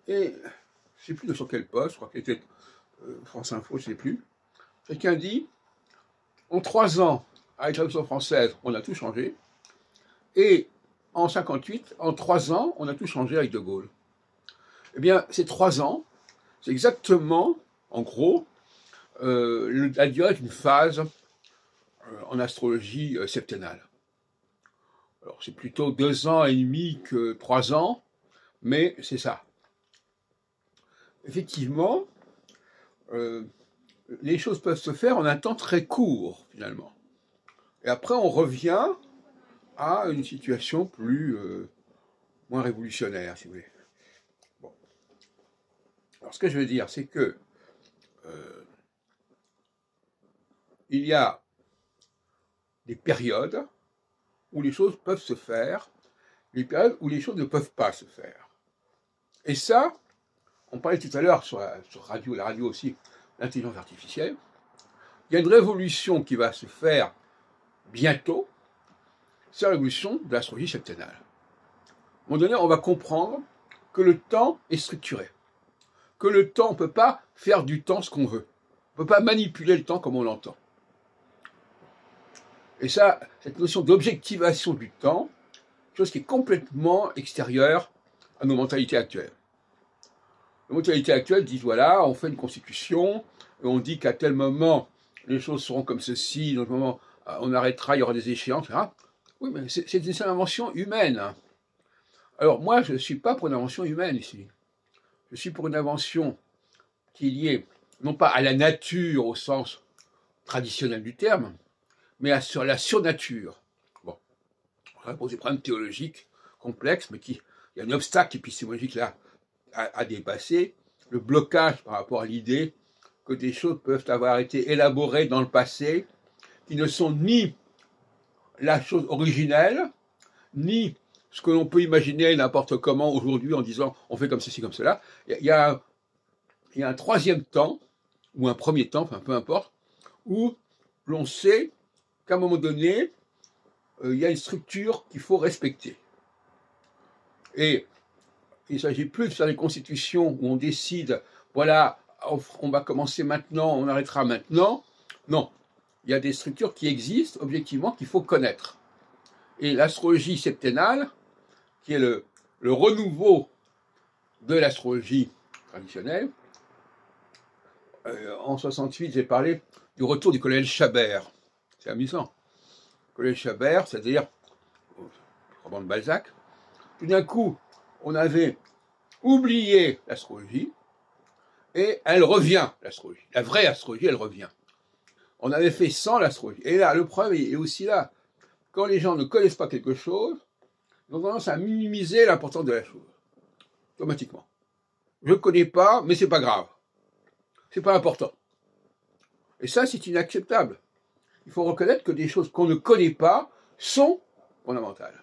Et je ne sais plus sur quel poste, je crois qu'il était France Info, je ne sais plus. Quelqu'un dit, en 3 ans, avec la Révolution française, on a tout changé. Et en 58, en 3 ans, on a tout changé avec De Gaulle. Eh bien, ces 3 ans, c'est exactement, en gros, la durée d'une phase en astrologie septennale. Alors, c'est plutôt 2 ans et demi que 3 ans, mais c'est ça. Effectivement, les choses peuvent se faire en un temps très court, finalement. Et après, on revient à une situation moins révolutionnaire, si vous voulez. Bon. Alors, ce que je veux dire, c'est que il y a des périodes où les choses peuvent se faire, des périodes où les choses ne peuvent pas se faire. Et ça, on parlait tout à l'heure sur la radio aussi, l'intelligence artificielle. Il y a une révolution qui va se faire bientôt, c'est la révolution de l'astrologie septennale. À un moment donné, on va comprendre que le temps est structuré, que le temps, on ne peut pas faire du temps ce qu'on veut. On ne peut pas manipuler le temps comme on l'entend. Et ça, cette notion d'objectivation du temps, chose qui est complètement extérieure à nos mentalités actuelles. Les mentalités actuelles disent, voilà, on fait une constitution, et on dit qu'à tel moment, les choses seront comme ceci, dans le moment, on arrêtera, il y aura des échéances, etc. Oui, mais c'est une invention humaine. Alors moi, je ne suis pas pour une invention humaine ici. Je suis pour une invention qui est liée, non pas à la nature au sens traditionnel du terme, mais à la surnature. Bon, on va poser des problèmes théologiques complexes, mais il y a un obstacle épistémologique là à dépasser, le blocage par rapport à l'idée que des choses peuvent avoir été élaborées dans le passé, qui ne sont ni la chose originelle, ni ce que l'on peut imaginer n'importe comment aujourd'hui en disant on fait comme ceci, comme cela. Il y a un troisième temps, ou un premier temps, enfin peu importe, où l'on sait qu'à un moment donné, il y a une structure qu'il faut respecter. Et il ne s'agit plus de faire des constitutions où on décide, voilà, on va commencer maintenant, on arrêtera maintenant. Non, il y a des structures qui existent, objectivement, qu'il faut connaître. Et l'astrologie septennale, qui est le renouveau de l'astrologie traditionnelle, en 68, j'ai parlé du retour du colonel Chabert. C'est amusant. Le colonel Chabert, c'est-à-dire, roman de Balzac, tout d'un coup, on avait oublié l'astrologie, et elle revient, l'astrologie. La vraie astrologie, elle revient. On avait fait sans l'astrologie. Et là, le problème est aussi là. Quand les gens ne connaissent pas quelque chose, ils ont tendance à minimiser l'importance de la chose. Automatiquement. Je ne connais pas, mais c'est pas grave. C'est pas important. Et ça, c'est inacceptable. Il faut reconnaître que des choses qu'on ne connaît pas sont fondamentales.